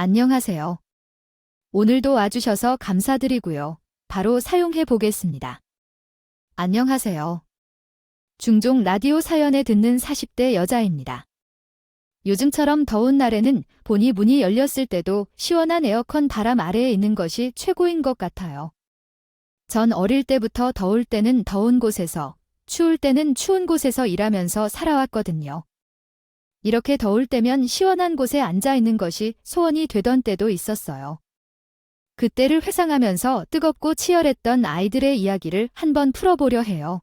안녕하세요. 오늘도 와주셔서 감사드리고요. 바로 사용해 보겠습니다. 안녕하세요. 중종 라디오 사연에 듣는 40대 여자입니다. 요즘처럼 더운 날에는 본이 문이 열렸을 때도 시원한 에어컨 바람 아래에 있는 것이 최고인 것 같아요. 전 어릴 때부터 더울 때는 더운 곳에서, 추울 때는 추운 곳에서 일하면서 살아왔거든요. 이렇게 더울 때면 시원한 곳에 앉아 있는 것이 소원이 되던 때도 있었어요. 그때를 회상하면서 뜨겁고 치열했던 아이들의 이야기를 한번 풀어보려 해요.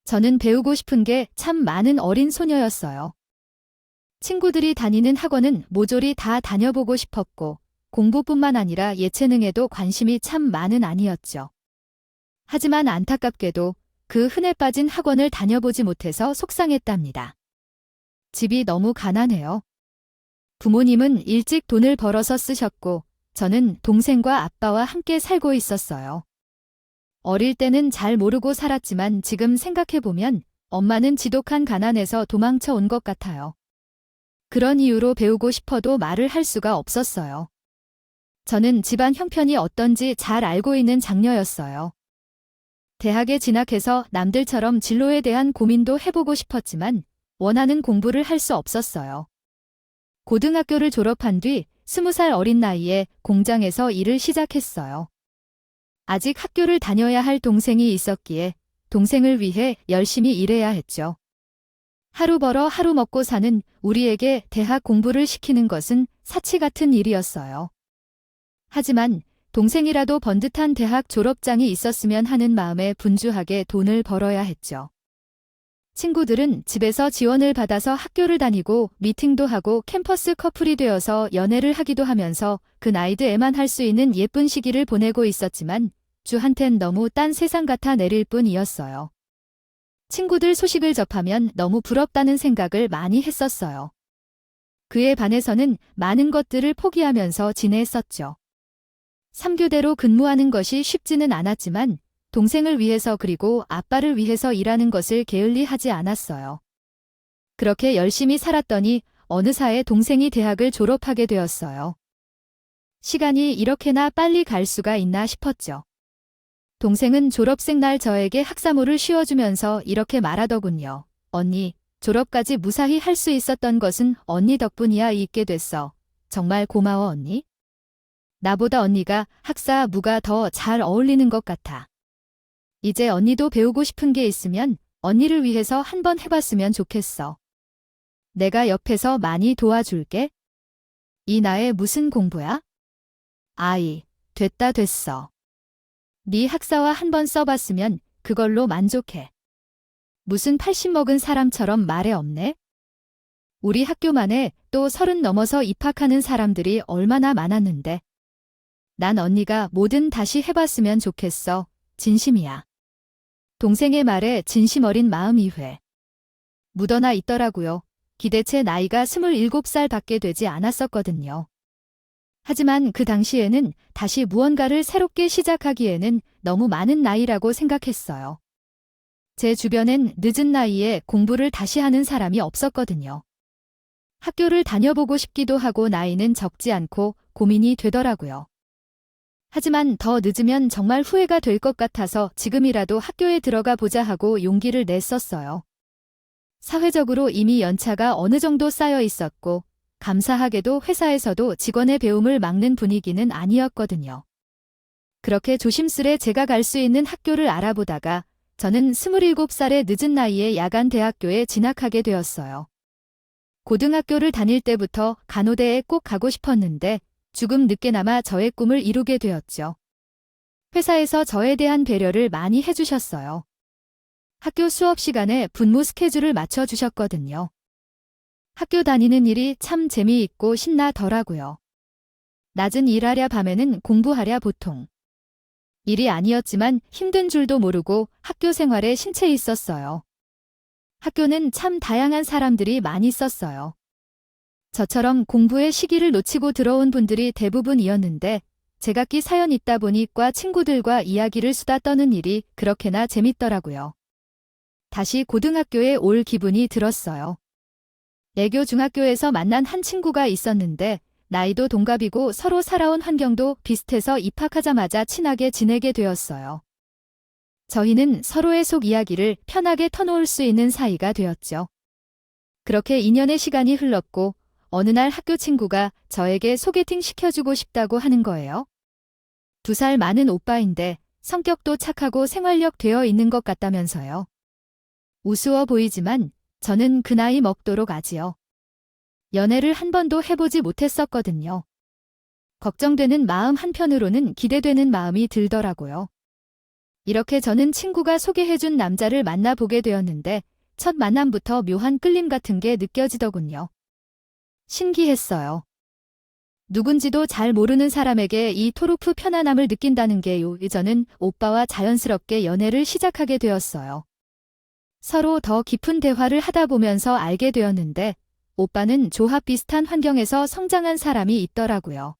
저는 배우고 싶은 게 참 많은 어린 소녀였어요. 친구들이 다니는 학원은 모조리 다 다녀보고 싶었고, 공부뿐만 아니라 예체능에도 관심이 참 많은 아이였죠. 하지만 안타깝게도 그 흔해 빠진 학원을 다녀보지 못해서 속상했답니다. 집이 너무 가난해요. 부모님은 일찍 돈을 벌어서 쓰셨고, 저는 동생과 아빠와 함께 살고 있었어요. 어릴 때는 잘 모르고 살았지만 지금 생각해보면 엄마는 지독한 가난에서 도망쳐 온 것 같아요. 그런 이유로 배우고 싶어도 말을 할 수가 없었어요. 저는 집안 형편이 어떤지 잘 알고 있는 장녀였어요. 대학에 진학해서 남들처럼 진로에 대한 고민도 해보고 싶었지만 원하는 공부를 할 수 없었어요. 고등학교를 졸업한 뒤 20살 어린 나이에 공장에서 일을 시작했어요. 아직 학교를 다녀야 할 동생이 있었기에 동생을 위해 열심히 일해야 했죠. 하루 벌어 하루 먹고 사는 우리에게 대학 공부를 시키는 것은 사치 같은 일이었어요. 하지만 동생이라도 번듯한 대학 졸업장이 있었으면 하는 마음에 분주하게 돈을 벌어야 했죠. 친구들은 집에서 지원을 받아서 학교를 다니고 미팅도 하고 캠퍼스 커플이 되어서 연애를 하기도 하면서 그 나이드에만 할 수 있는 예쁜 시기를 보내고 있었지만 주한텐 너무 딴 세상 같아 내릴 뿐이었어요. 친구들 소식을 접하면 너무 부럽다는 생각을 많이 했었어요. 그에 반해서는 많은 것들을 포기하면서 지냈었죠. 3교대로 근무하는 것이 쉽지는 않았지만 동생을 위해서 그리고 아빠를 위해서 일하는 것을 게을리하지 않았어요. 그렇게 열심히 살았더니 어느사에 동생이 대학을 졸업하게 되었어요. 시간이 이렇게나 빨리 갈 수가 있나 싶었죠. 동생은 졸업생 날 저에게 학사모를 씌워주면서 이렇게 말하더군요. 언니, 졸업까지 무사히 할 수 있었던 것은 언니 덕분이야. 있게 됐어. 정말 고마워 언니. 나보다 언니가 학사 무가 더 잘 어울리는 것 같아. 이제 언니도 배우고 싶은 게 있으면 언니를 위해서 한번 해봤으면 좋겠어. 내가 옆에서 많이 도와줄게. 이 나이 무슨 공부야? 아이, 됐어. 네 학사와 한번 써봤으면 그걸로 만족해. 무슨 80 먹은 사람처럼 말에 없네? 우리 학교만에 또 30 넘어서 입학하는 사람들이 얼마나 많았는데. 난 언니가 뭐든 다시 해봤으면 좋겠어. 진심이야. 동생의 말에 진심 어린 마음 이회. 묻어나 있더라고요. 기대체 나이가 27살 밖에 되지 않았었거든요. 하지만 그 당시에는 다시 무언가를 새롭게 시작하기에는 너무 많은 나이라고 생각했어요. 제 주변엔 늦은 나이에 공부를 다시 하는 사람이 없었거든요. 학교를 다녀보고 싶기도 하고 나이는 적지 않고 고민이 되더라고요. 하지만 더 늦으면 정말 후회가 될 것 같아서 지금이라도 학교에 들어가 보자 하고 용기를 냈었어요. 사회적으로 이미 연차가 어느 정도 쌓여 있었고 감사하게도 회사에서도 직원의 배움을 막는 분위기는 아니었거든요. 그렇게 조심스레 제가 갈 수 있는 학교를 알아보다가 저는 27살의 늦은 나이에 야간 대학교에 진학하게 되었어요. 고등학교를 다닐 때부터 간호대에 꼭 가고 싶었는데 조금 늦게나마 저의 꿈을 이루게 되었죠. 회사에서 저에 대한 배려를 많이 해주셨어요. 학교 수업 시간에 분무 스케줄을 맞춰주셨거든요. 학교 다니는 일이 참 재미있고 신나더라고요. 낮은 일하랴 밤에는 공부하랴 보통. 일이 아니었지만 힘든 줄도 모르고 학교 생활에 신체 있었어요. 학교는 참 다양한 사람들이 많이 있었어요. 저처럼 공부의 시기를 놓치고 들어온 분들이 대부분이었는데 제각기 사연 있다 보니 과 친구들과 이야기를 수다 떠는 일이 그렇게나 재밌더라고요. 다시 고등학교에 올 기분이 들었어요. 애교 중학교에서 만난 한 친구가 있었는데 나이도 동갑이고 서로 살아온 환경도 비슷해서 입학하자마자 친하게 지내게 되었어요. 저희는 서로의 속 이야기를 편하게 터놓을 수 있는 사이가 되었죠. 그렇게 2년의 시간이 흘렀고 어느 날 학교 친구가 저에게 소개팅 시켜주고 싶다고 하는 거예요. 2살 많은 오빠인데 성격도 착하고 생활력 되어 있는 것 같다면서요. 우스워 보이지만 저는 그 나이 먹도록 아지요. 연애를 한 번도 해보지 못했었거든요. 걱정되는 마음 한편으로는 기대되는 마음이 들더라고요. 이렇게 저는 친구가 소개해준 남자를 만나보게 되었는데 첫 만남부터 묘한 끌림 같은 게 느껴지더군요. 신기했어요. 누군지도 잘 모르는 사람에게 이 토르프 편안함을 느낀다는 게요. 저는 오빠와 자연스럽게 연애를 시작하게 되었어요. 서로 더 깊은 대화를 하다 보면서 알게 되었는데 오빠는 조합 비슷한 환경에서 성장한 사람이 있더라고요.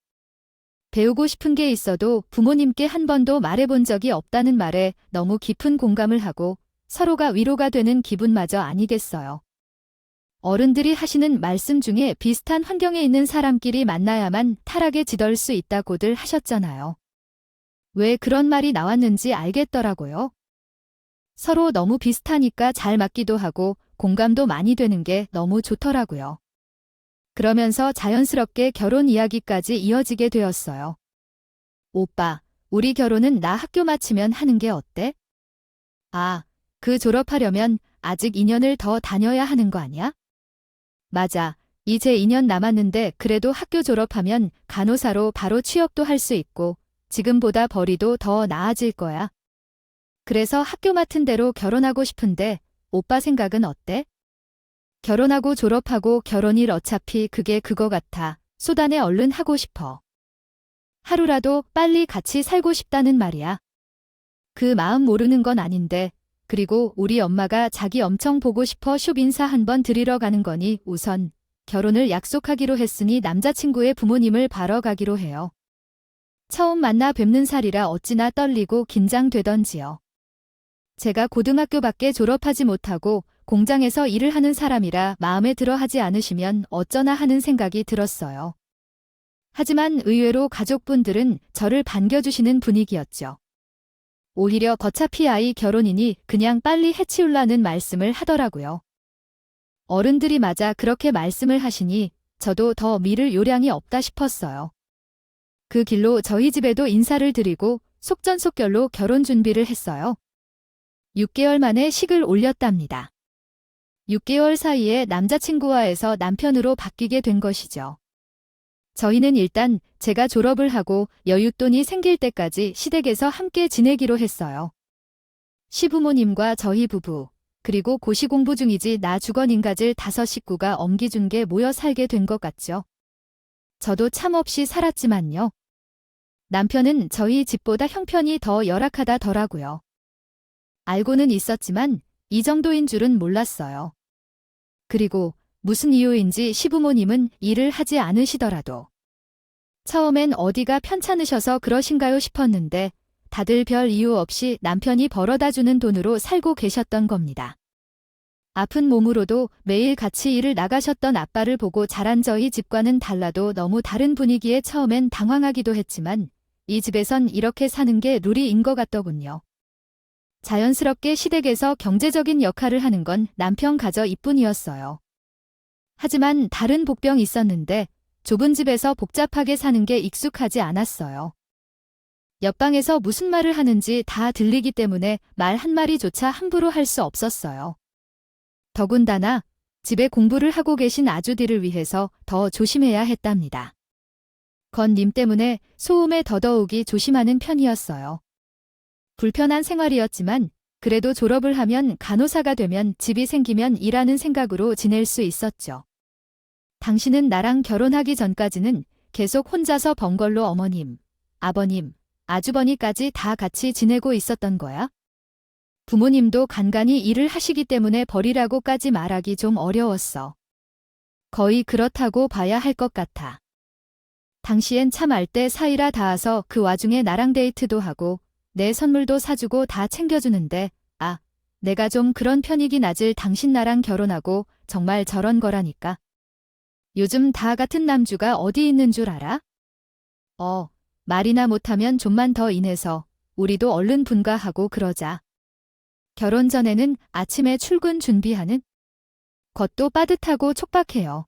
배우고 싶은 게 있어도 부모님께 한 번도 말해본 적이 없다는 말에 너무 깊은 공감을 하고 서로가 위로가 되는 기분마저 아니겠어요. 어른들이 하시는 말씀 중에 비슷한 환경에 있는 사람끼리 만나야만 타락에 지덜 수 있다고들 하셨잖아요. 왜 그런 말이 나왔는지 알겠더라고요. 서로 너무 비슷하니까 잘 맞기도 하고 공감도 많이 되는 게 너무 좋더라고요. 그러면서 자연스럽게 결혼 이야기까지 이어지게 되었어요. 오빠, 우리 결혼은 나 학교 마치면 하는 게 어때? 아, 그 졸업하려면 아직 2년을 더 다녀야 하는 거 아니야? 맞아. 이제 2년 남았는데 그래도 학교 졸업하면 간호사로 바로 취업도 할 수 있고 지금보다 벌이도 더 나아질 거야. 그래서 학교 맡은 대로 결혼하고 싶은데 오빠 생각은 어때? 결혼하고 졸업하고 결혼일 어차피 그게 그거 같아. 소단에 얼른 하고 싶어. 하루라도 빨리 같이 살고 싶다는 말이야. 그 마음 모르는 건 아닌데 그리고 우리 엄마가 자기 엄청 보고 싶어 숍 인사 한번 드리러 가는 거니 우선 결혼을 약속하기로 했으니 남자친구의 부모님을 뵈러 가기로 해요. 처음 만나 뵙는 살이라 어찌나 떨리고 긴장되던지요. 제가 고등학교밖에 졸업하지 못하고 공장에서 일을 하는 사람이라 마음에 들어 하지 않으시면 어쩌나 하는 생각이 들었어요. 하지만 의외로 가족분들은 저를 반겨주시는 분위기였죠. 오히려 어차피 아이 결혼이니 그냥 빨리 해치우라는 말씀을 하더라고요. 어른들이 맞아 그렇게 말씀을 하시니 저도 더 미룰 요량이 없다 싶었어요. 그 길로 저희 집에도 인사를 드리고 속전속결로 결혼 준비를 했어요. 6개월 만에 식을 올렸답니다. 6개월 사이에 남자친구와에서 남편으로 바뀌게 된 것이죠. 저희는 일단 제가 졸업을 하고 여윳돈이 생길 때까지 시댁에서 함께 지내기로 했어요. 시부모님과 저희 부부, 그리고 고시 공부 중이지 나 주거닌가질 5 식구가 엄기준게 모여 살게 된 것 같죠. 저도 참 없이 살았지만요. 남편은 저희 집보다 형편이 더 열악하다더라고요. 알고는 있었지만 이 정도인 줄은 몰랐어요. 그리고 무슨 이유인지 시부모님은 일을 하지 않으시더라도 처음엔 어디가 편찮으셔서 그러신가요 싶었는데 다들 별 이유 없이 남편이 벌어다주는 돈으로 살고 계셨던 겁니다. 아픈 몸으로도 매일 같이 일을 나가셨던 아빠를 보고 자란 저희 집과는 달라도 너무 다른 분위기에 처음엔 당황하기도 했지만 이 집에선 이렇게 사는 게 룰인 것 같더군요. 자연스럽게 시댁에서 경제적인 역할을 하는 건 남편 가저 이뿐이었어요. 하지만 다른 복병이 있었는데 좁은 집에서 복잡하게 사는 게 익숙하지 않았어요. 옆방에서 무슨 말을 하는지 다 들리기 때문에 말 한마디조차 함부로 할 수 없었어요. 더군다나 집에 공부를 하고 계신 아주디를 위해서 더 조심해야 했답니다. 건님 때문에 소음에 더더욱이 조심하는 편이었어요. 불편한 생활이었지만 그래도 졸업을 하면 간호사가 되면 집이 생기면 일하는 생각으로 지낼 수 있었죠. 당신은 나랑 결혼하기 전까지는 계속 혼자서 번 걸로 어머님, 아버님, 아주버니까지 다 같이 지내고 있었던 거야? 부모님도 간간히 일을 하시기 때문에 버리라고까지 말하기 좀 어려웠어. 거의 그렇다고 봐야 할 것 같아. 당시엔 참 알뜰 사이라 닿아서 그 와중에 나랑 데이트도 하고 내 선물도 사주고 다 챙겨주는데 내가 좀 그런 편이긴 하질 당신 나랑 결혼하고 정말 저런 거라니까. 요즘 다 같은 남주가 어디 있는 줄 알아? 말이나 못하면 좀만 더 인해서 우리도 얼른 분가하고 그러자. 결혼 전에는 아침에 출근 준비하는 것도 빠듯하고 촉박해요.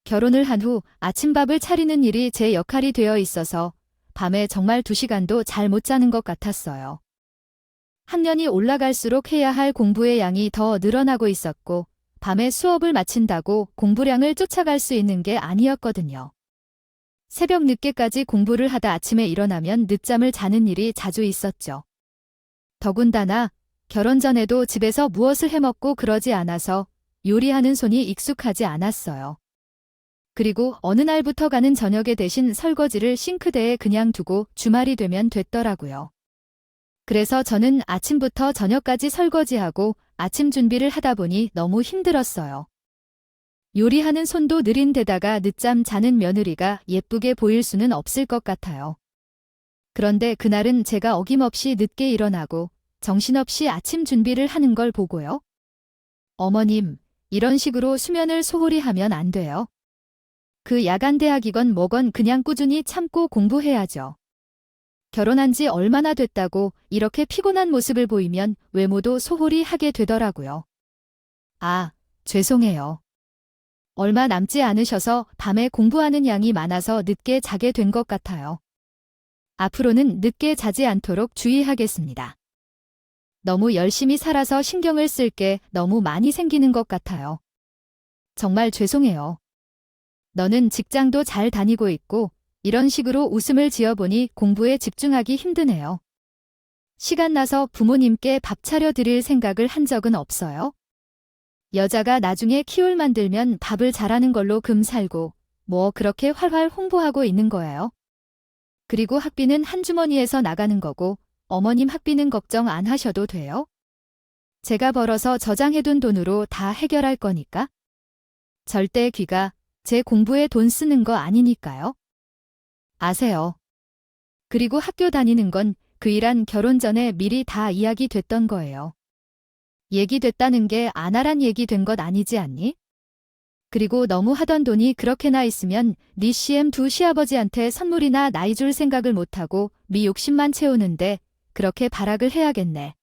결혼을 한 후 아침밥을 차리는 일이 제 역할이 되어 있어서 밤에 정말 2시간도 잘 못 자는 것 같았어요. 학년이 올라갈수록 해야 할 공부의 양이 더 늘어나고 있었고 밤에 수업을 마친다고 공부량을 쫓아갈 수 있는 게 아니었거든요. 새벽 늦게까지 공부를 하다 아침에 일어나면 늦잠을 자는 일이 자주 있었죠. 더군다나 결혼 전에도 집에서 무엇을 해먹고 그러지 않아서 요리하는 손이 익숙하지 않았어요. 그리고 어느 날부터 가는 저녁에 대신 설거지를 싱크대에 그냥 두고 주말이 되면 됐더라고요. 그래서 저는 아침부터 저녁까지 설거지하고 아침 준비를 하다 보니 너무 힘들었어요. 요리하는 손도 느린 데다가 늦잠 자는 며느리가 예쁘게 보일 수는 없을 것 같아요. 그런데 그날은 제가 어김없이 늦게 일어나고 정신없이 아침 준비를 하는 걸 보고요. 어머님, 이런 식으로 수면을 소홀히 하면 안 돼요. 그 야간 대학이건 뭐건 그냥 꾸준히 참고 공부해야죠. 결혼한 지 얼마나 됐다고 이렇게 피곤한 모습을 보이면 외모도 소홀히 하게 되더라고요. 죄송해요. 얼마 남지 않으셔서 밤에 공부하는 양이 많아서 늦게 자게 된 것 같아요. 앞으로는 늦게 자지 않도록 주의하겠습니다. 너무 열심히 살아서 신경을 쓸 게 너무 많이 생기는 것 같아요. 정말 죄송해요. 너는 직장도 잘 다니고 있고 이런 식으로 웃음을 지어보니 공부에 집중하기 힘드네요. 시간 나서 부모님께 밥 차려 드릴 생각을 한 적은 없어요? 여자가 나중에 키울 만들면 밥을 잘하는 걸로 금 살고 뭐 그렇게 활활 홍보하고 있는 거예요. 그리고 학비는 한 주머니에서 나가는 거고 어머님 학비는 걱정 안 하셔도 돼요. 제가 벌어서 저장해둔 돈으로 다 해결할 거니까. 절대 귀가 제 공부에 돈 쓰는 거 아니니까요. 아세요. 그리고 학교 다니는 건 그 일한 결혼 전에 미리 다 이야기됐던 거예요. 얘기됐다는 게 안 하란 얘기 된 것 아니지 않니? 그리고 너무 하던 돈이 그렇게나 있으면 네 CM2 시아버지한테 선물이나 나이 줄 생각을 못하고 미 욕심만 채우는데 그렇게 발악을 해야겠네.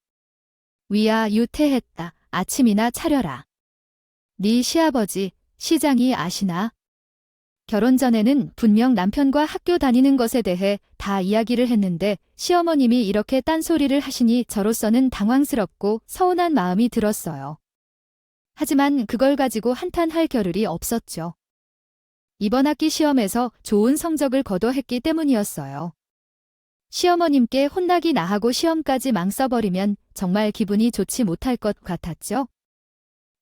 위야 유태했다. 아침이나 차려라. 네 시아버지, 시장이 아시나? 결혼 전에는 분명 남편과 학교 다니는 것에 대해 다 이야기를 했는데 시어머님이 이렇게 딴소리를 하시니 저로서는 당황스럽고 서운한 마음이 들었어요. 하지만 그걸 가지고 한탄할 겨를이 없었죠. 이번 학기 시험에서 좋은 성적을 거둬 했기 때문이었어요. 시어머님께 혼나기 나하고 시험까지 망 써버리면 정말 기분이 좋지 못할 것 같았죠.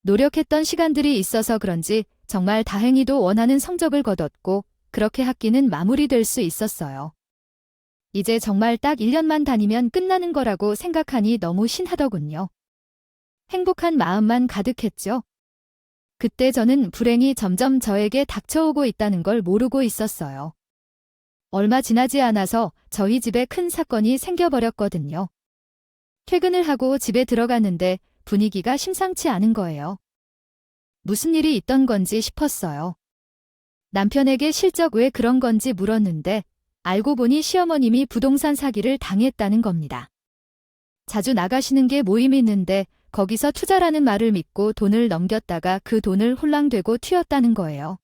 노력했던 시간들이 있어서 그런지 정말 다행히도 원하는 성적을 거뒀고 그렇게 학기는 마무리될 수 있었어요. 이제 정말 딱 1년만 다니면 끝나는 거라고 생각하니 너무 신하더군요. 행복한 마음만 가득했죠. 그때 저는 불행이 점점 저에게 닥쳐오고 있다는 걸 모르고 있었어요. 얼마 지나지 않아서 저희 집에 큰 사건이 생겨버렸거든요. 퇴근을 하고 집에 들어갔는데 분위기가 심상치 않은 거예요. 무슨 일이 있던 건지 싶었어요. 남편에게 실적 왜 그런 건지 물었는데 알고 보니 시어머님이 부동산 사기를 당했다는 겁니다. 자주 나가시는 게 모임이 있는데 거기서 투자라는 말을 믿고 돈을 넘겼다가 그 돈을 홀랑되고 튀었다는 거예요.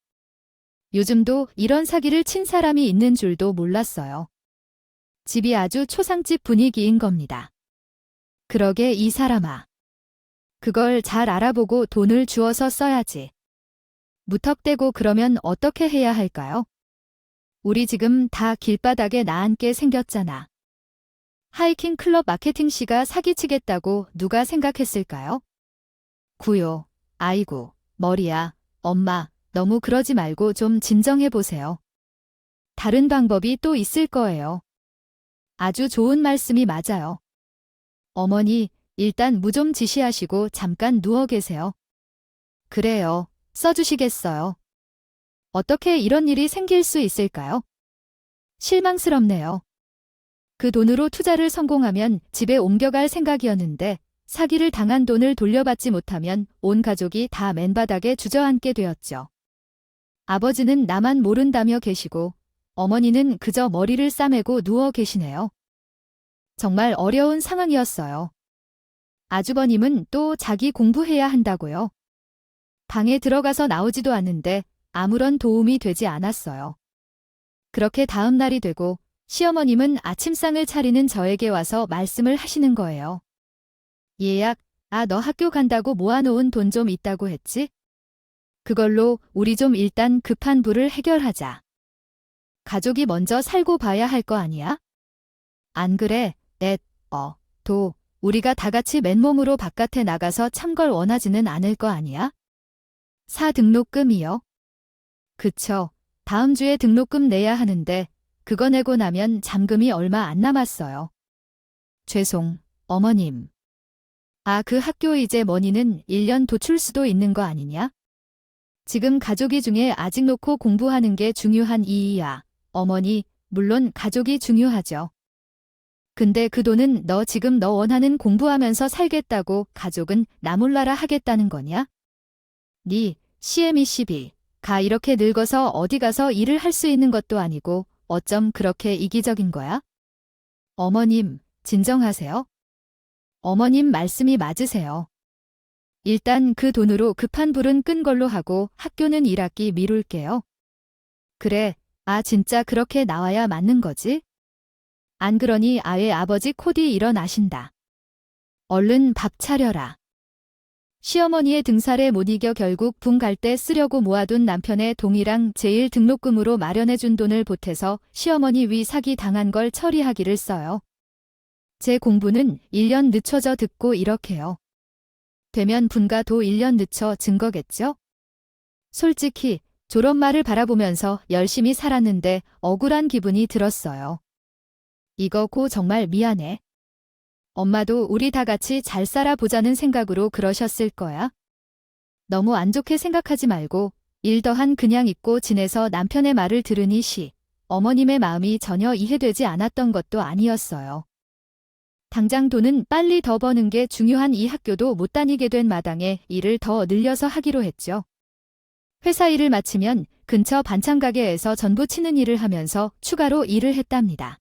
요즘도 이런 사기를 친 사람이 있는 줄도 몰랐어요. 집이 아주 초상집 분위기인 겁니다. 그러게 이 사람아. 그걸 잘 알아보고 돈을 주어서 써야지. 무턱대고 그러면 어떻게 해야 할까요? 우리 지금 다 길바닥에 나앉게 생겼잖아. 하이킹 클럽 마케팅 씨가 사기치겠다고 누가 생각했을까요? 구요. 아이고, 머리야. 엄마, 너무 그러지 말고 좀 진정해보세요. 다른 방법이 또 있을 거예요. 아주 좋은 말씀이 맞아요. 어머니, 일단 무 좀 지시하시고 잠깐 누워 계세요. 그래요. 써주시겠어요. 어떻게 이런 일이 생길 수 있을까요? 실망스럽네요. 그 돈으로 투자를 성공하면 집에 옮겨갈 생각이었는데 사기를 당한 돈을 돌려받지 못하면 온 가족이 다 맨바닥에 주저앉게 되었죠. 아버지는 나만 모른다며 계시고 어머니는 그저 머리를 싸매고 누워 계시네요. 정말 어려운 상황이었어요. 아주버님은 또 자기 공부해야 한다고요. 방에 들어가서 나오지도 않는데 아무런 도움이 되지 않았어요. 그렇게 다음 날이 되고 시어머님은 아침상을 차리는 저에게 와서 말씀을 하시는 거예요. 예약, 너 학교 간다고 모아놓은 돈 좀 있다고 했지? 그걸로 우리 좀 일단 급한 불을 해결하자. 가족이 먼저 살고 봐야 할 거 아니야? 안 그래, 우리가 다 같이 맨몸으로 바깥에 나가서 참 걸 원하지는 않을 거 아니야? 사 등록금이요? 그쵸. 다음 주에 등록금 내야 하는데 그거 내고 나면 잔금이 얼마 안 남았어요. 죄송, 어머님. 그 학교 이제 머니는 1년 도출 수도 있는 거 아니냐? 지금 가족이 중에 아직 놓고 공부하는 게 중요한 이이야. 어머니, 물론 가족이 중요하죠. 근데 그 돈은 너 지금 너 원하는 공부하면서 살겠다고 가족은 나 몰라라 하겠다는 거냐? CM22, 가 이렇게 늙어서 어디 가서 일을 할 수 있는 것도 아니고 어쩜 그렇게 이기적인 거야? 어머님, 진정하세요. 어머님 말씀이 맞으세요. 일단 그 돈으로 급한 불은 끈 걸로 하고 학교는 1학기 미룰게요. 그래, 진짜 그렇게 나와야 맞는 거지? 안 그러니 아예 아버지 코디 일어나신다. 얼른 밥 차려라. 시어머니의 등살에 못 이겨 결국 분 갈 때 쓰려고 모아둔 남편의 동이랑 제일 등록금으로 마련해준 돈을 보태서 시어머니 위 사기 당한 걸 처리하기를 써요. 제 공부는 1년 늦춰져 듣고 이렇게요. 되면 분가 도 1년 늦춰 진 거겠죠? 솔직히 졸업말을 바라보면서 열심히 살았는데 억울한 기분이 들었어요. 이거 고 정말 미안해. 엄마도 우리 다 같이 잘 살아보자는 생각으로 그러셨을 거야. 너무 안 좋게 생각하지 말고 일 더한 그냥 잊고 지내서 남편의 말을 들으니 어머님의 마음이 전혀 이해되지 않았던 것도 아니었어요. 당장 돈은 빨리 더 버는 게 중요한 이 학교도 못 다니게 된 마당에 일을 더 늘려서 하기로 했죠. 회사 일을 마치면 근처 반찬 가게에서 전부 치는 일을 하면서 추가로 일을 했답니다.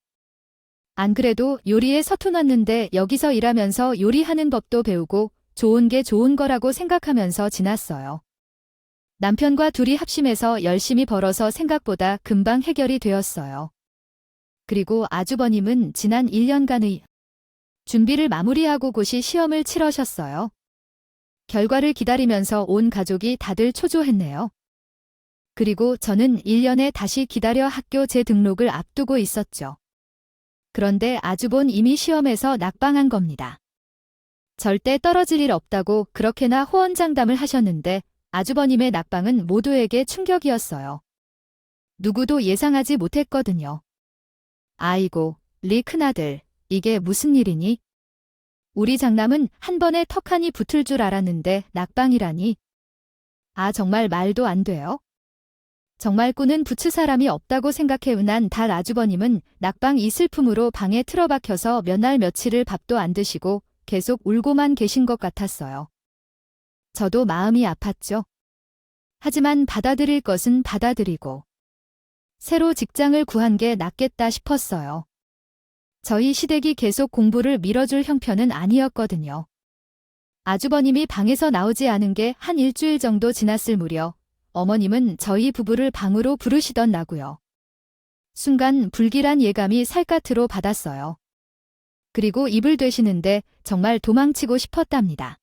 안 그래도 요리에 서투났는데 여기서 일하면서 요리하는 법도 배우고 좋은 게 좋은 거라고 생각하면서 지났어요. 남편과 둘이 합심해서 열심히 벌어서 생각보다 금방 해결이 되었어요. 그리고 아주버님은 지난 1년간의 준비를 마무리하고 고시 시험을 치러셨어요. 결과를 기다리면서 온 가족이 다들 초조했네요. 그리고 저는 1년에 다시 기다려 학교 재등록을 앞두고 있었죠. 그런데 아주본 이미 시험에서 낙방한 겁니다. 절대 떨어질 일 없다고 그렇게나 호언장담을 하셨는데 아주버님의 낙방은 모두에게 충격이었어요. 누구도 예상하지 못했거든요. 아이고, 리 큰아들, 이게 무슨 일이니? 우리 장남은 한 번에 턱하니 붙을 줄 알았는데 낙방이라니. 정말 말도 안 돼요? 정말 꾸는 부츠 사람이 없다고 생각해운한 달 아주버님은 낙방 이 슬픔으로 방에 틀어박혀서 몇 날 며칠을 밥도 안 드시고 계속 울고만 계신 것 같았어요. 저도 마음이 아팠죠. 하지만 받아들일 것은 받아들이고 새로 직장을 구한 게 낫겠다 싶었어요. 저희 시댁이 계속 공부를 밀어줄 형편은 아니었거든요. 아주버님이 방에서 나오지 않은 게 한 일주일 정도 지났을 무렵 어머님은 저희 부부를 방으로 부르시더라고요. 순간 불길한 예감이 살갗으로 받았어요. 그리고 입을 되시는데 정말 도망치고 싶었답니다.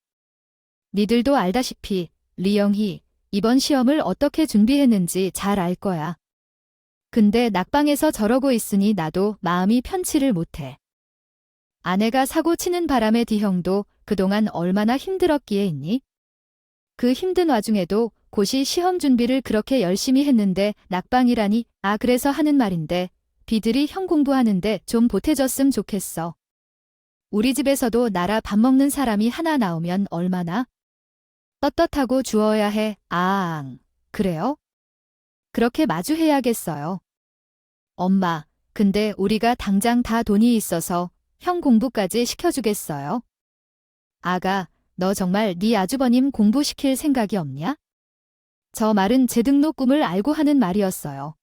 니들도 알다시피 리영희 이번 시험을 어떻게 준비했는지 잘 알 거야. 근데 낙방에서 저러고 있으니 나도 마음이 편치를 못해. 아내가 사고 치는 바람에 D형도 그동안 얼마나 힘들었기에 있니? 그 힘든 와중에도 고시 시험 준비를 그렇게 열심히 했는데 낙방이라니. 그래서 하는 말인데 비들이 형 공부하는데 좀 보태줬음 좋겠어. 우리 집에서도 나라 밥 먹는 사람이 하나 나오면 얼마나 떳떳하고 주어야 해. 그래요? 그렇게 마주해야겠어요. 엄마, 근데 우리가 당장 다 돈이 있어서 형 공부까지 시켜주겠어요? 아가, 너 정말 네 아주버님 공부시킬 생각이 없냐? 저 말은 제 등록금을 알고 하는 말이었어요.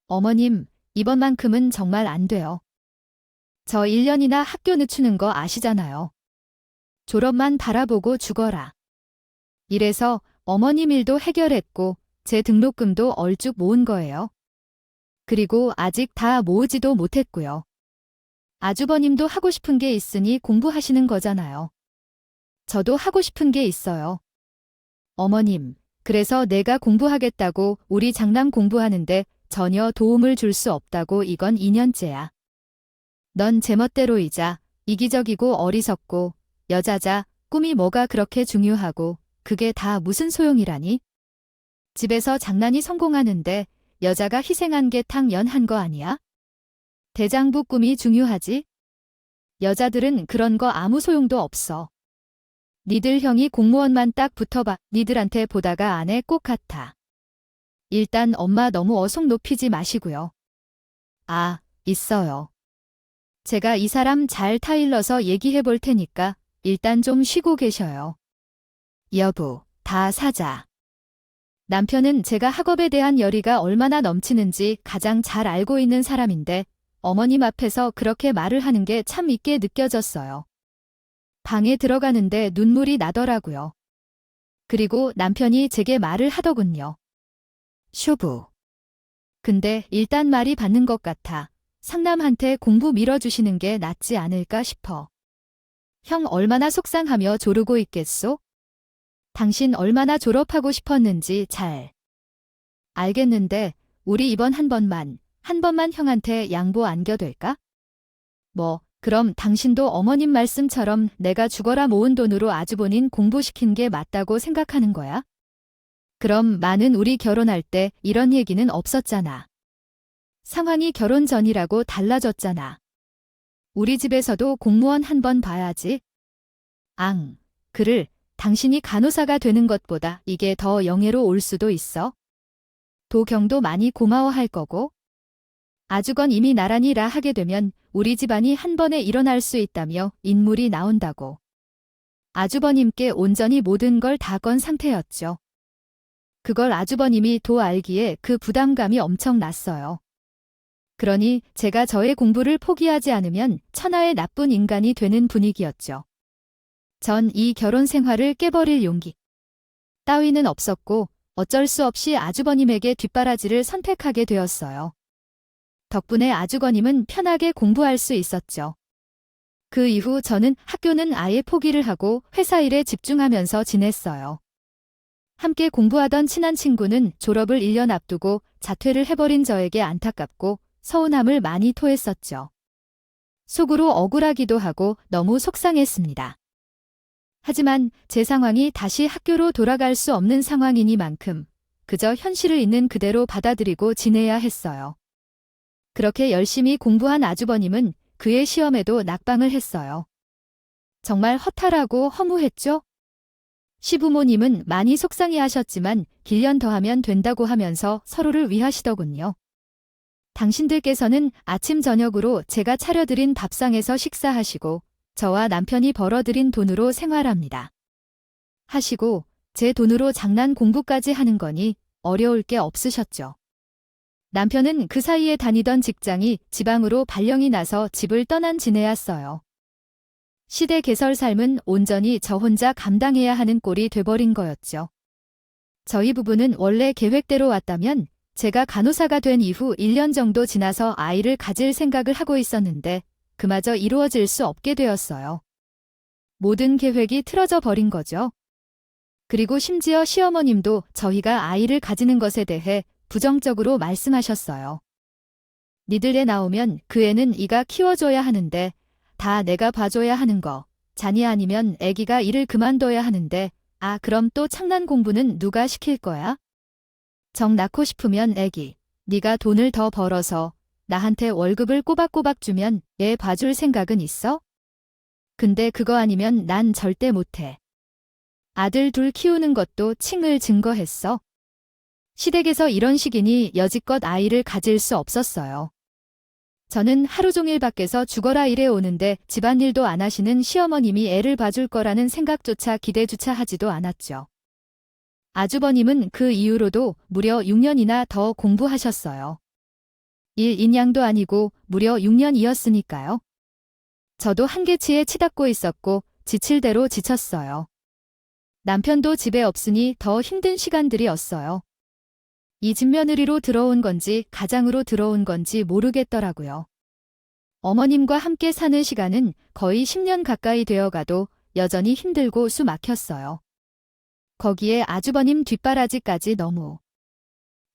어머님, 이번만큼은 정말 안 돼요. 저 1년이나 학교 늦추는 거 아시잖아요. 졸업만 바라보고 죽어라. 이래서 어머님 일도 해결했고 제 등록금도 얼쭉 모은 거예요. 그리고 아직 다 모으지도 못했고요. 아주버님도 하고 싶은 게 있으니 공부하시는 거잖아요. 저도 하고 싶은 게 있어요. 어머님, 그래서 내가 공부하겠다고 우리 장남 공부하는데 전혀 도움을 줄 수 없다고 이건 2년째야. 넌 제멋대로이자 이기적이고 어리석고 여자자 꿈이 뭐가 그렇게 중요하고 그게 다 무슨 소용이라니? 집에서 장난이 성공하는데 여자가 희생한 게 당연한 거 아니야? 대장부 꿈이 중요하지? 여자들은 그런 거 아무 소용도 없어. 니들 형이 공무원만 딱 붙어봐. 니들한테 보다가 안 해 꼭 같아. 일단 엄마 너무 어속 높이지 마시고요. 아, 있어요. 제가 이 사람 잘 타일러서 얘기해 볼 테니까 일단 좀 쉬고 계셔요. 여보, 다 사자. 남편은 제가 학업에 대한 열의가 얼마나 넘치는지 가장 잘 알고 있는 사람인데 어머님 앞에서 그렇게 말을 하는 게 참 있게 느껴졌어요. 방에 들어가는데 눈물이 나더라고요. 그리고 남편이 제게 말을 하더군요. 쇼부. 근데 일단 말이 받는 것 같아. 상남한테 공부 밀어주시는 게 낫지 않을까 싶어. 형 얼마나 속상하며 조르고 있겠소? 당신 얼마나 졸업하고 싶었는지 잘 알겠는데 우리 이번 한 번만 형한테 양보 안겨될까? 뭐 그럼 당신도 어머님 말씀처럼 내가 죽어라 모은 돈으로 아주버님 공부시킨 게 맞다고 생각하는 거야? 그럼 많은 우리 결혼할 때 이런 얘기는 없었잖아. 상황이 결혼 전이라고 달라졌잖아. 우리 집에서도 공무원 한 번 봐야지. 그를 당신이 간호사가 되는 것보다 이게 더 영예로 올 수도 있어. 도경도 많이 고마워할 거고. 아주건 이미 나란히 하게 되면 우리 집안이 한 번에 일어날 수 있다며 인물이 나온다고. 아주버님께 온전히 모든 걸 다 건 상태였죠. 그걸 아주버님이 알기에 그 부담감이 엄청났어요. 그러니 제가 저의 공부를 포기하지 않으면 천하의 나쁜 인간이 되는 분위기였죠. 전 이 결혼 생활을 깨버릴 용기 따위는 없었고 어쩔 수 없이 아주버님에게 뒷바라지를 선택하게 되었어요. 덕분에 아주버님은 편하게 공부할 수 있었죠. 그 이후 저는 학교는 아예 포기를 하고 회사 일에 집중하면서 지냈어요. 함께 공부하던 친한 친구는 졸업을 1년 앞두고 자퇴를 해버린 저에게 안타깝고 서운함을 많이 토했었죠. 속으로 억울하기도 하고 너무 속상했습니다. 하지만 제 상황이 다시 학교로 돌아갈 수 없는 상황이니만큼 그저 현실을 있는 그대로 받아들이고 지내야 했어요. 그렇게 열심히 공부한 아주버님은 그의 시험에도 낙방을 했어요. 정말 허탈하고 허무했죠? 시부모님은 많이 속상해하셨지만 1년 더 하면 된다고 하면서 서로를 위하시더군요. 당신들께서는 아침 저녁으로 제가 차려드린 밥상에서 식사하시고 저와 남편이 벌어들인 돈으로 생활합니다. 하시고 제 돈으로 장난 공부까지 하는 거니 어려울 게 없으셨죠. 남편은 그 사이에 다니던 직장이 지방으로 발령이 나서 집을 떠난 지내었어요. 시대 개설 삶은 온전히 저 혼자 감당해야 하는 꼴이 돼버린 거였죠. 저희 부부는 원래 계획대로 왔다면 제가 간호사가 된 이후 1년 정도 지나서 아이를 가질 생각을 하고 있었는데 그마저 이루어질 수 없게 되었어요. 모든 계획이 틀어져 버린 거죠. 그리고 심지어 시어머님도 저희가 아이를 가지는 것에 대해 부정적으로 말씀하셨어요. 니들 애 나오면 그 애는 이가 키워줘야 하는데 다 내가 봐줘야 하는 거. 자니 아니면 애기가 일을 그만둬야 하는데 그럼 또 창난 공부는 누가 시킬 거야? 정 낳고 싶으면 애기, 네가 돈을 더 벌어서 나한테 월급을 꼬박꼬박 주면 애 봐줄 생각은 있어? 근데 그거 아니면 난 절대 못해. 아들 둘 키우는 것도 칭을 증거했어. 시댁에서 이런 식이니 여지껏 아이를 가질 수 없었어요. 저는 하루 종일 밖에서 죽어라 일해 오는데 집안일도 안 하시는 시어머님이 애를 봐줄 거라는 생각조차 기대조차 하지도 않았죠. 아주버님은 그 이후로도 무려 6년이나 더 공부하셨어요. 인양도 아니고 무려 6년이었으니까요. 저도 한계치에 치닫고 있었고 지칠 대로 지쳤어요. 남편도 집에 없으니 더 힘든 시간들이었어요. 이 집 며느리로 들어온 건지 가장으로 들어온 건지 모르겠더라고요. 어머님과 함께 사는 시간은 거의 10년 가까이 되어가도 여전히 힘들고 숨 막혔어요. 거기에 아주버님 뒷바라지까지 너무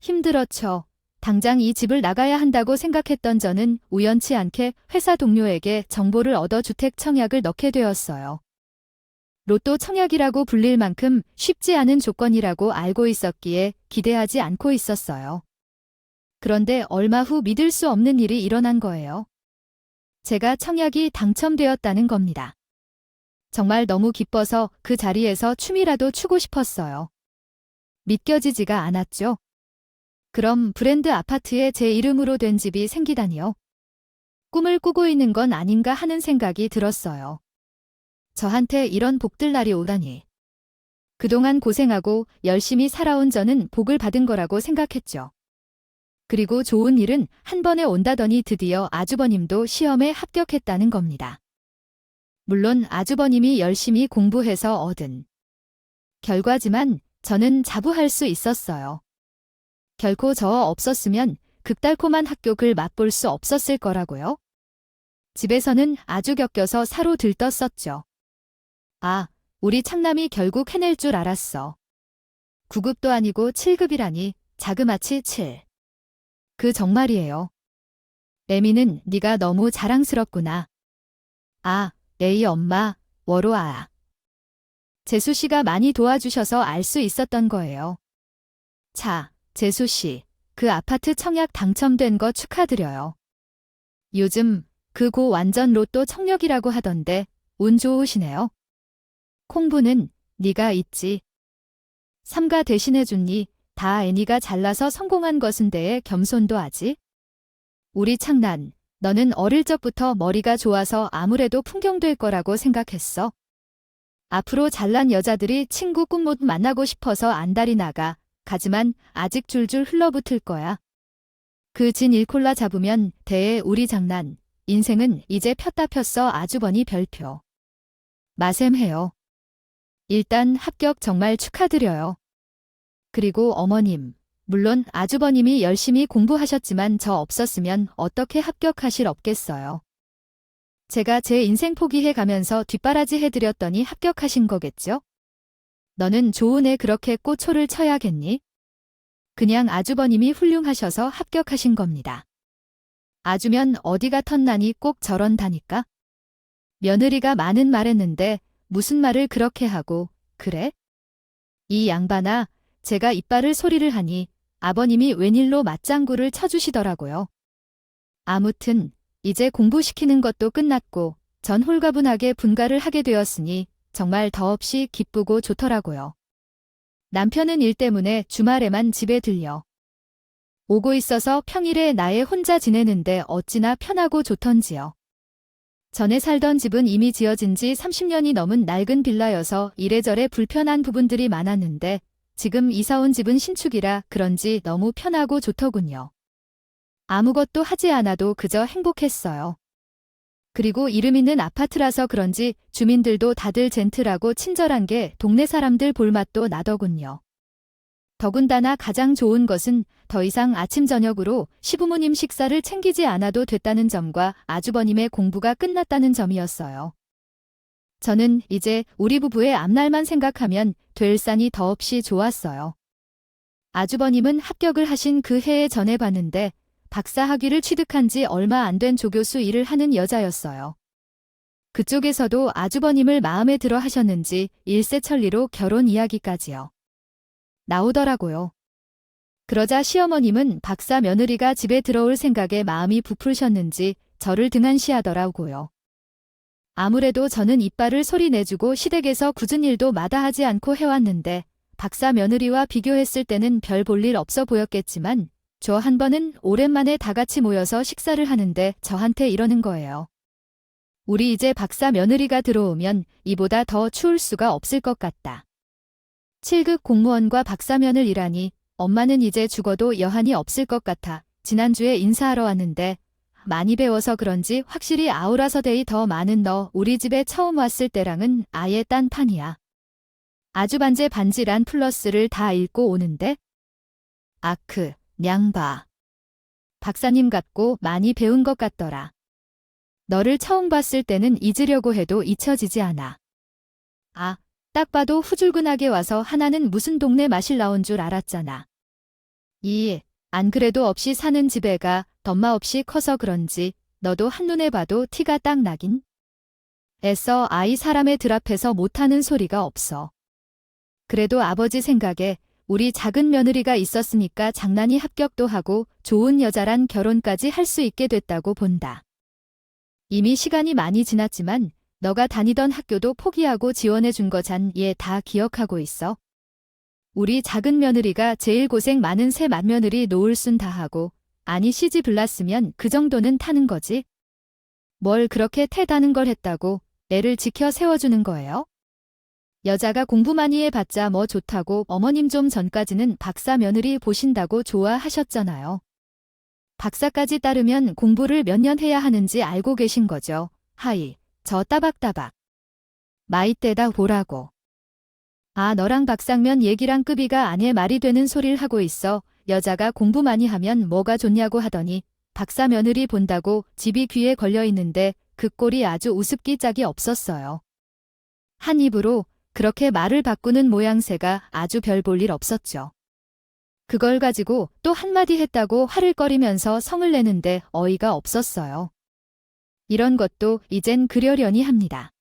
힘들었죠. 당장 이 집을 나가야 한다고 생각했던 저는 우연치 않게 회사 동료에게 정보를 얻어 주택 청약을 넣게 되었어요. 로또 청약이라고 불릴 만큼 쉽지 않은 조건이라고 알고 있었기에 기대하지 않고 있었어요. 그런데 얼마 후 믿을 수 없는 일이 일어난 거예요. 제가 청약이 당첨되었다는 겁니다. 정말 너무 기뻐서 그 자리에서 춤이라도 추고 싶었어요. 믿겨지지가 않았죠. 그럼 브랜드 아파트에 제 이름으로 된 집이 생기다니요. 꿈을 꾸고 있는 건 아닌가 하는 생각이 들었어요. 저한테 이런 복들 날이 오다니. 그동안 고생하고 열심히 살아온 저는 복을 받은 거라고 생각했죠. 그리고 좋은 일은 한 번에 온다더니 드디어 아주버님도 시험에 합격했다는 겁니다. 물론 아주버님이 열심히 공부해서 얻은 결과지만 저는 자부할 수 있었어요. 결코 저 없었으면 극달콤한 합격을 맛볼 수 없었을 거라고요. 집에서는 아주 격겨서 사로 들떴었죠. 아, 우리 창남이 결국 해낼 줄 알았어. 9급도 아니고 7급이라니 자그마치 7. 그 정말이에요. 애미는 네가 너무 자랑스럽구나. 아, 에이 엄마, 워로아. 재수씨가 많이 도와주셔서 알 수 있었던 거예요. 자, 재수씨, 그 아파트 청약 당첨된 거 축하드려요. 요즘 그 고 완전 로또 청력이라고 하던데 운 좋으시네요. 콩부는 네가 있지. 삼가 대신해준니 다 애니가 잘나서 성공한 것은 대해 겸손도 하지. 우리 창난, 너는 어릴 적부터 머리가 좋아서 아무래도 풍경될 거라고 생각했어. 앞으로 잘난 여자들이 친구 꿈 못 만나고 싶어서 안달이 나가. 가지만 아직 줄줄 흘러붙을 거야. 그 진 일콜라 잡으면 대해 우리 장난. 인생은 이제 폈다 폈어 아주버니 별표. 마셈해요. 일단 합격 정말 축하드려요. 그리고 어머님, 물론 아주버님이 열심히 공부하셨지만 저 없었으면 어떻게 합격하실 없겠어요. 제가 제 인생 포기해 가면서 뒷바라지 해드렸더니 합격하신 거겠죠? 너는 좋은 애 그렇게 꼬초를 쳐야겠니? 그냥 아주버님이 훌륭하셔서 합격하신 겁니다. 아주면 어디가 턴나니 꼭 저런다니까? 며느리가 많은 말했는데 무슨 말을 그렇게 하고 그래? 이 양반아, 제가 이빨을 소리를 하니 아버님이 웬일로 맞장구를 쳐주시더라고요. 아무튼 이제 공부시키는 것도 끝났고 전 홀가분하게 분가를 하게 되었으니 정말 더없이 기쁘고 좋더라고요. 남편은 일 때문에 주말에만 집에 들려 오고 있어서 평일에 나에 혼자 지내는데 어찌나 편하고 좋던지요. 전에 살던 집은 이미 지어진 지 30년이 넘은 낡은 빌라여서 이래저래 불편한 부분들이 많았는데 지금 이사온 집은 신축이라 그런지 너무 편하고 좋더군요. 아무것도 하지 않아도 그저 행복했어요. 그리고 이름 있는 아파트라서 그런지 주민들도 다들 젠틀하고 친절한 게 동네 사람들 볼맛도 나더군요. 더군다나 가장 좋은 것은 더 이상 아침 저녁으로 시부모님 식사를 챙기지 않아도 됐다는 점과 아주버님의 공부가 끝났다는 점이었어요. 저는 이제 우리 부부의 앞날만 생각하면 될 산이 더없이 좋았어요. 아주버님은 합격을 하신 그 해에 전해봤는데 박사 학위를 취득한 지 얼마 안 된 조교수 일을 하는 여자였어요. 그쪽에서도 아주버님을 마음에 들어 하셨는지 일세천리로 결혼 이야기까지요. 나오더라고요. 그러자 시어머님은 박사 며느리가 집에 들어올 생각에 마음이 부풀셨는지 저를 등한시하더라고요. 아무래도 저는 이빨을 소리내주고 시댁에서 굳은 일도 마다하지 않고 해왔는데 박사 며느리와 비교했을 때는 별 볼 일 없어 보였겠지만 저 한 번은 오랜만에 다 같이 모여서 식사를 하는데 저한테 이러는 거예요. 우리 이제 박사 며느리가 들어오면 이보다 더 추울 수가 없을 것 같다. 7급 공무원과 박사면을 일하니 엄마는 이제 죽어도 여한이 없을 것 같아 지난주에 인사하러 왔는데 많이 배워서 그런지 확실히 아우라 서대이 더 많은 너 우리 집에 처음 왔을 때랑은 아예 딴 판이야. 아주 반질반질한 플러스를 다 읽고 오는데 아크, 냥봐. 박사님 같고 많이 배운 것 같더라. 너를 처음 봤을 때는 잊으려고 해도 잊혀지지 않아. 아, 딱 봐도 후줄근하게 와서 하나는 무슨 동네 마실 나온 줄 알았잖아. 안 그래도 없이 사는 집애가 덤마 없이 커서 그런지 너도 한눈에 봐도 티가 딱 나긴. 애써 아이 사람의 들 앞에서 못하는 소리가 없어. 그래도 아버지 생각에 우리 작은 며느리가 있었으니까 장난이 합격도 하고 좋은 여자란 결혼까지 할 수 있게 됐다고 본다. 이미 시간이 많이 지났지만 너가 다니던 학교도 포기하고 지원해준 거잔 얘 다 기억하고 있어. 우리 작은 며느리가 제일 고생 많은 새 맏며느리 노을순 다 하고 아니 시집 불났으면 그 정도는 타는 거지. 뭘 그렇게 태다는 걸 했다고 애를 지켜 세워주는 거예요? 여자가 공부 많이 해봤자 뭐 좋다고 어머님 좀 전까지는 박사 며느리 보신다고 좋아하셨잖아요. 박사까지 따르면 공부를 몇 년 해야 하는지 알고 계신 거죠. 하이, 저 따박따박. 마이때다 보라고. 아, 너랑 박상면 얘기랑 급이가 아니에 말이 되는 소리를 하고 있어. 여자가 공부 많이 하면 뭐가 좋냐고 하더니 박사 며느리 본다고 집이 귀에 걸려 있는데 그 꼴이 아주 우습기 짝이 없었어요. 한 입으로 그렇게 말을 바꾸는 모양새가 아주 별 볼 일 없었죠. 그걸 가지고 또 한마디 했다고 화를 꺼리면서 성을 내는데 어이가 없었어요. 이런 것도 이젠 그려려니 합니다.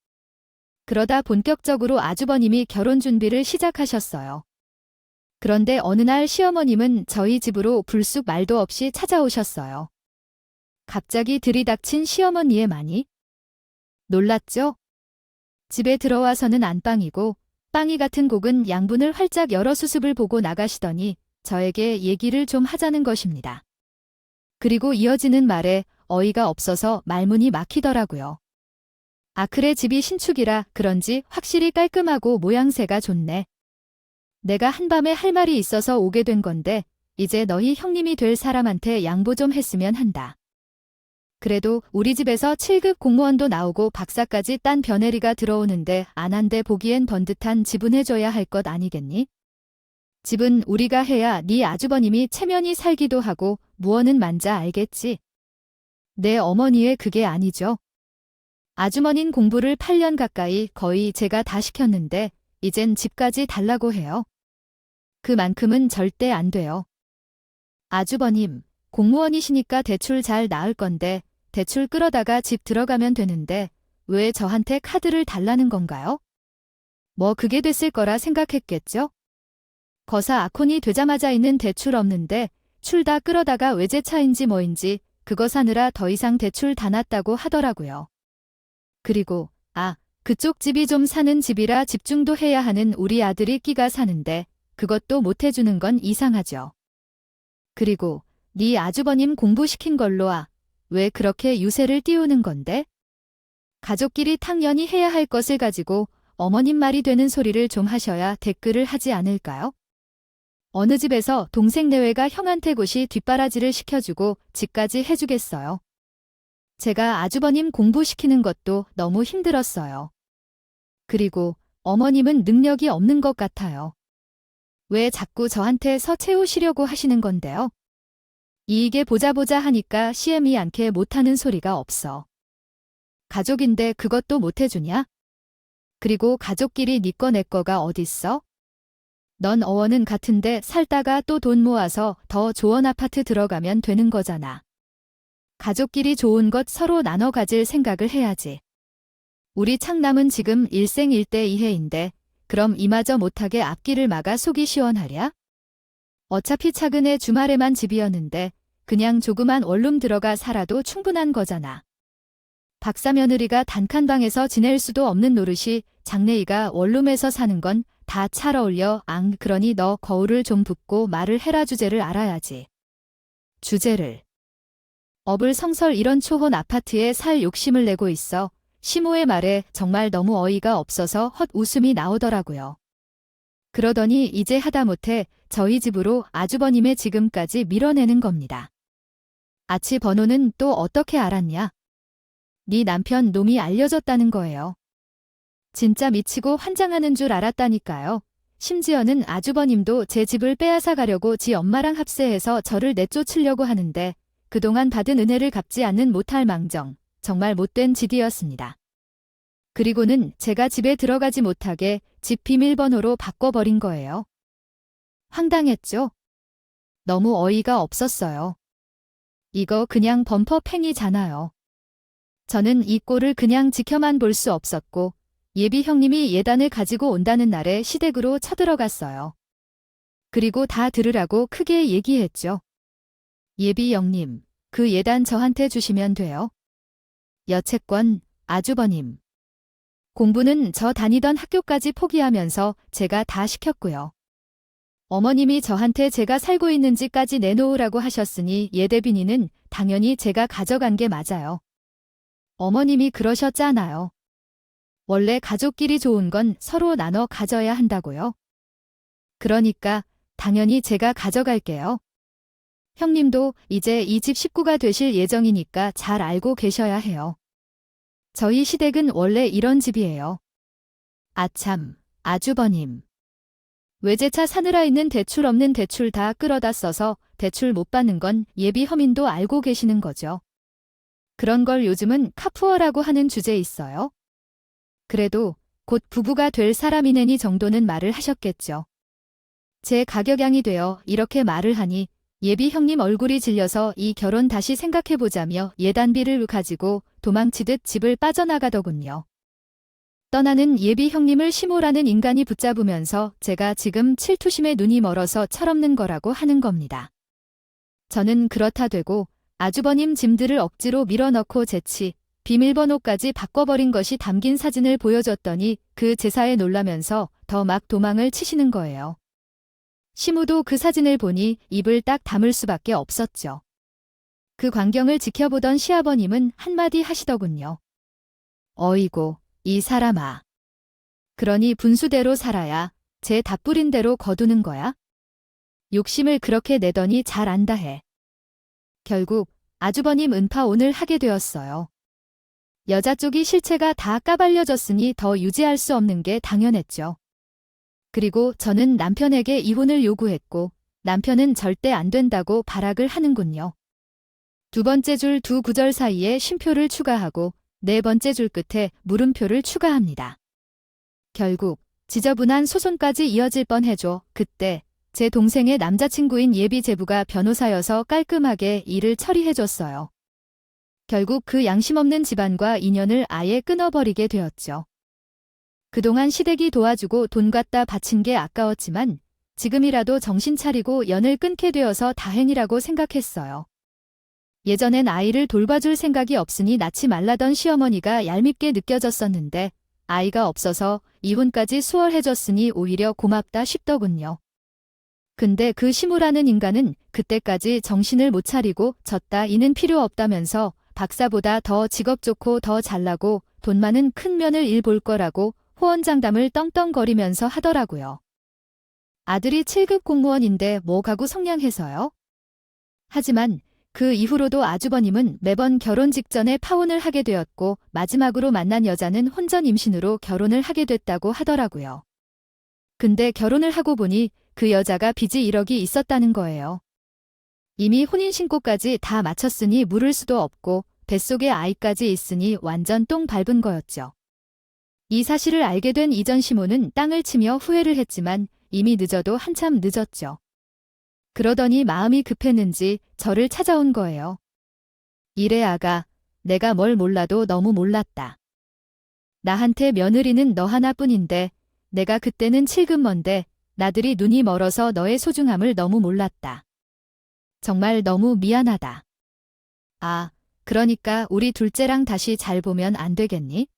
그러다 본격적으로 아주버님이 결혼 준비를 시작하셨어요. 그런데 어느 날 시어머님은 저희 집으로 불쑥 말도 없이 찾아오셨어요. 갑자기 들이닥친 시어머니의 많이 놀랐죠? 집에 들어와서는 안방이고 빵이 같은 곡은 양분을 활짝 열어 수습을 보고 나가시더니 저에게 얘기를 좀 하자는 것입니다. 그리고 이어지는 말에 어이가 없어서 말문이 막히더라고요. 아, 그래 집이 신축이라 그런지 확실히 깔끔하고 모양새가 좋네. 내가 한밤에 할 말이 있어서 오게 된 건데 이제 너희 형님이 될 사람한테 양보 좀 했으면 한다. 그래도 우리 집에서 7급 공무원도 나오고 박사까지 딴 며느리가 들어오는데 안 한 데 보기엔 번듯한 집은 해줘야 할 것 아니겠니? 집은 우리가 해야 네 아주버님이 체면이 살기도 하고 무언은 만자 알겠지. 내 어머니의 그게 아니죠. 아주머닌 공부를 8년 가까이 거의 제가 다 시켰는데 이젠 집까지 달라고 해요. 그만큼은 절대 안 돼요. 아주버님, 공무원이시니까 대출 잘 나을 건데 대출 끌어다가 집 들어가면 되는데 왜 저한테 카드를 달라는 건가요? 뭐 그게 됐을 거라 생각했겠죠? 거사 아콘이 되자마자 있는 대출 없는데 출 다 끌어다가 외제차인지 뭐인지 그거 사느라 더 이상 대출 다 났다고 하더라고요. 그리고 그쪽 집이 좀 사는 집이라 집중도 해야 하는 우리 아들이 끼가 사는데 그것도 못 해주는 건 이상하죠. 그리고 네 아주버님 공부시킨 걸로 왜 그렇게 유세를 띄우는 건데? 가족끼리 당연히 해야 할 것을 가지고 어머님 말이 되는 소리를 좀 하셔야 댓글을 하지 않을까요? 어느 집에서 동생 내외가 형한테 고시 뒷바라지를 시켜주고 집까지 해주겠어요. 제가 아주버님 공부시키는 것도 너무 힘들었어요. 그리고 어머님은 능력이 없는 것 같아요. 왜 자꾸 저한테 서 채우시려고 하시는 건데요? 이익에 보자 하니까 CM이 않게 못하는 소리가 없어. 가족인데 그것도 못해주냐? 그리고 가족끼리 네 거 내 거가 어딨어? 넌 어원은 같은데 살다가 또 돈 모아서 더 좋은 아파트 들어가면 되는 거잖아. 가족끼리 좋은 것 서로 나눠 가질 생각을 해야지. 우리 창남은 지금 일생일대이해인데 그럼 이마저 못하게 앞길을 막아 속이 시원하랴? 어차피 작은 애 주말에만 집이었는데 그냥 조그만 원룸 들어가 살아도 충분한 거잖아. 박사 며느리가 단칸방에서 지낼 수도 없는 노릇이 장래이가 원룸에서 사는 건 다 잘 어울려. 그러니 너 거울을 좀 붓고 말을 해라. 주제를 알아야지. 주제를. 어불성설 이런 초혼 아파트에 살 욕심을 내고 있어. 시모의 말에 정말 너무 어이가 없어서 헛웃음이 나오더라고요. 그러더니 이제 하다못해 저희 집으로 아주버님의 지금까지 밀어내는 겁니다. 아치 번호는 또 어떻게 알았냐? 네 남편 놈이 알려줬다는 거예요. 진짜 미치고 환장하는 줄 알았다니까요. 심지어는 아주버님도 제 집을 빼앗아 가려고 지 엄마랑 합세해서 저를 내쫓으려고 하는데 그동안 받은 은혜를 갚지 않는 못할 망정, 정말 못된 짓이었습니다. 그리고는 제가 집에 들어가지 못하게 집 비밀번호로 바꿔버린 거예요. 황당했죠? 너무 어이가 없었어요. 이거 그냥 범퍼 팽이잖아요. 저는 이 꼴을 그냥 지켜만 볼 수 없었고 예비 형님이 예단을 가지고 온다는 날에 시댁으로 쳐들어갔어요. 그리고 다 들으라고 크게 얘기했죠. 예비 형님, 그 예단 저한테 주시면 돼요. 여채권, 아주버님. 공부는 저 다니던 학교까지 포기하면서 제가 다 시켰고요. 어머님이 저한테 제가 살고 있는지까지 내놓으라고 하셨으니 예대비니는 당연히 제가 가져간 게 맞아요. 어머님이 그러셨잖아요. 원래 가족끼리 좋은 건 서로 나눠 가져야 한다고요. 그러니까 당연히 제가 가져갈게요. 형님도 이제 이 집 식구가 되실 예정이니까 잘 알고 계셔야 해요. 저희 시댁은 원래 이런 집이에요. 아참, 아주버님. 외제차 사느라 있는 대출 없는 대출 다 끌어다 써서 대출 못 받는 건 예비 허민도 알고 계시는 거죠. 그런 걸 요즘은 카푸어라고 하는 주제 있어요. 그래도 곧 부부가 될 사람이네니 정도는 말을 하셨겠죠. 제 가격양이 되어 이렇게 말을 하니 예비 형님 얼굴이 질려서 이 결혼 다시 생각해보자며 예단비를 가지고 도망치듯 집을 빠져나가더군요. 떠나는 예비 형님을 시모라는 인간이 붙잡으면서 제가 지금 칠투심에 눈이 멀어서 철없는 거라고 하는 겁니다. 저는 그렇다 되고 아주버님 짐들을 억지로 밀어넣고 재치, 비밀번호까지 바꿔버린 것이 담긴 사진을 보여줬더니 그 제사에 놀라면서 더 막 도망을 치시는 거예요. 시모도 그 사진을 보니 입을 딱 다물 수밖에 없었죠. 그 광경을 지켜보던 시아버님은 한마디 하시더군요. 어이고, 이 사람아. 그러니 분수대로 살아야 제 답부린 대로 거두는 거야? 욕심을 그렇게 내더니 잘 안다 해. 결국 아주버님 은파 오늘 하게 되었어요. 여자 쪽이 실체가 다 까발려졌으니 더 유지할 수 없는 게 당연했죠. 그리고 저는 남편에게 이혼을 요구했고 남편은 절대 안 된다고 발악을 하는군요. 두 번째 줄 두 구절 사이에 쉼표를 추가하고 네 번째 줄 끝에 물음표를 추가합니다. 결국 지저분한 소송까지 이어질 뻔해줘. 그때 제 동생의 남자친구인 예비 제부가 변호사여서 깔끔하게 일을 처리해줬어요. 결국 그 양심 없는 집안과 인연을 아예 끊어버리게 되었죠. 그동안 시댁이 도와주고 돈 갖다 바친 게 아까웠지만 지금이라도 정신 차리고 연을 끊게 되어서 다행이라고 생각했어요. 예전엔 아이를 돌봐줄 생각이 없으니 낳지 말라던 시어머니가 얄밉게 느껴졌었는데 아이가 없어서 이혼까지 수월해졌으니 오히려 고맙다 싶더군요. 근데 그 시무라는 인간은 그때까지 정신을 못 차리고 졌다 이는 필요 없다면서 박사보다 더 직업 좋고 더 잘나고 돈 많은 큰 면을 일 볼 거라고 호언장담을 떵떵거리면서 하더라고요. 아들이 7급 공무원인데 뭐 가구 성냥해서요? 하지만 그 이후로도 아주버님은 매번 결혼 직전에 파혼을 하게 되었고 마지막으로 만난 여자는 혼전 임신으로 결혼을 하게 됐다고 하더라고요. 근데 결혼을 하고 보니 그 여자가 빚이 1억이 있었다는 거예요. 이미 혼인신고까지 다 마쳤으니 물을 수도 없고 뱃속에 아이까지 있으니 완전 똥 밟은 거였죠. 이 사실을 알게 된 이전 시모는 땅을 치며 후회를 했지만 이미 늦어도 한참 늦었죠. 그러더니 마음이 급했는지 저를 찾아온 거예요. 이래 아가, 내가 뭘 몰라도 너무 몰랐다. 나한테 며느리는 너 하나뿐인데 내가 그때는 7급 먼데 나들이 눈이 멀어서 너의 소중함을 너무 몰랐다. 정말 너무 미안하다. 아, 그러니까 우리 둘째랑 다시 잘 보면 안 되겠니?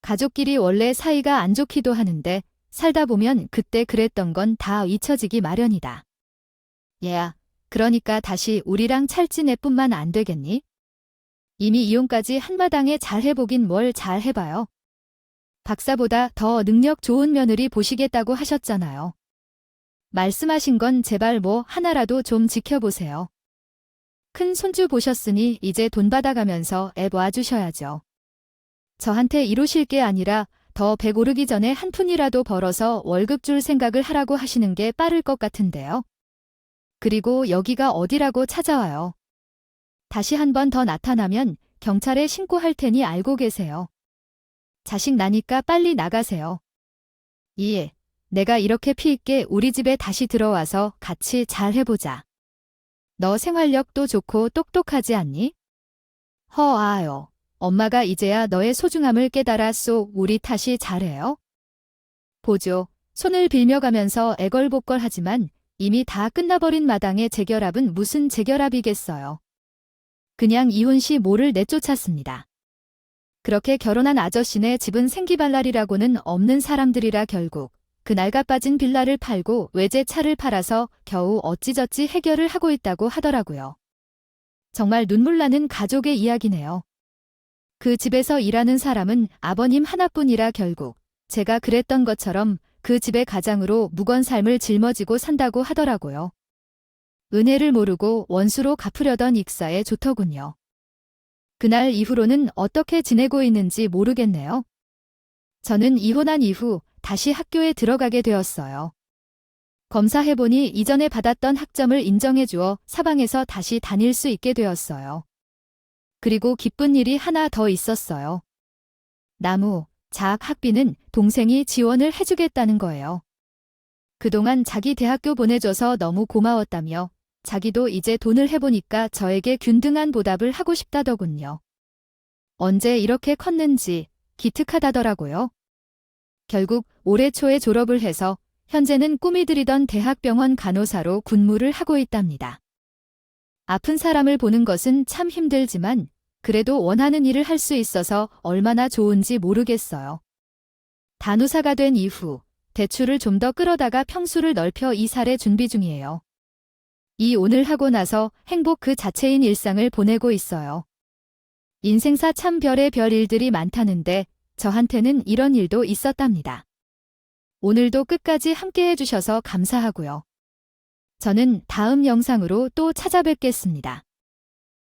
가족끼리 원래 사이가 안 좋기도 하는데 살다 보면 그때 그랬던 건 다 잊혀지기 마련이다. 얘야, 그러니까 다시 우리랑 찰지내뿐만 안 되겠니? 이미 이혼까지 한마당에 잘 해보긴 뭘 잘 해봐요. 박사보다 더 능력 좋은 며느리 보시겠다고 하셨잖아요. 말씀하신 건 제발 뭐 하나라도 좀 지켜보세요. 큰 손주 보셨으니 이제 돈 받아가면서 애 놔주셔야죠. 저한테 이루실 게 아니라 더 배 오르기 전에 한 푼이라도 벌어서 월급 줄 생각을 하라고 하시는 게 빠를 것 같은데요. 그리고 여기가 어디라고 찾아와요. 다시 한 번 더 나타나면 경찰에 신고할 테니 알고 계세요. 자식 나니까 빨리 나가세요. 예, 내가 이렇게 피 있게 우리 집에 다시 들어와서 같이 잘 해보자. 너 생활력도 좋고 똑똑하지 않니? 허아요. 엄마가 이제야 너의 소중함을 깨달았소. 우리 탓이 잘해요? 보죠. 손을 빌며 가면서 애걸복걸하지만 이미 다 끝나버린 마당의 재결합은 무슨 재결합이겠어요. 그냥 이혼 시 모를 내쫓았습니다. 그렇게 결혼한 아저씨네 집은 생기발랄이라고는 없는 사람들이라 결국 그 낡아 빠진 빌라를 팔고 외제차를 팔아서 겨우 어찌저찌 해결을 하고 있다고 하더라고요. 정말 눈물 나는 가족의 이야기네요. 그 집에서 일하는 사람은 아버님 하나뿐이라 결국 제가 그랬던 것처럼 그 집의 가장으로 묵은 삶을 짊어지고 산다고 하더라고요. 은혜를 모르고 원수로 갚으려던 익사에 좋더군요. 그날 이후로는 어떻게 지내고 있는지 모르겠네요. 저는 이혼한 이후 다시 학교에 들어가게 되었어요. 검사해보니 이전에 받았던 학점을 인정해주어 사방에서 다시 다닐 수 있게 되었어요. 그리고 기쁜 일이 하나 더 있었어요. 나무, 자학 학비는 동생이 지원을 해주겠다는 거예요. 그동안 자기 대학교 보내줘서 너무 고마웠다며 자기도 이제 돈을 해보니까 저에게 균등한 보답을 하고 싶다더군요. 언제 이렇게 컸는지 기특하다더라고요. 결국 올해 초에 졸업을 해서 현재는 꿈이 들이던 대학병원 간호사로 군무를 하고 있답니다. 아픈 사람을 보는 것은 참 힘들지만 그래도 원하는 일을 할 수 있어서 얼마나 좋은지 모르겠어요. 간호사가 된 이후 대출을 좀 더 끌어다가 평수를 넓혀 이사를 준비 중이에요. 이혼을 하고 나서 행복 그 자체인 일상을 보내고 있어요. 인생사 참 별의 별 일들이 많다는데 저한테는 이런 일도 있었답니다. 오늘도 끝까지 함께 해주셔서 감사하고요. 저는 다음 영상으로 또 찾아뵙겠습니다.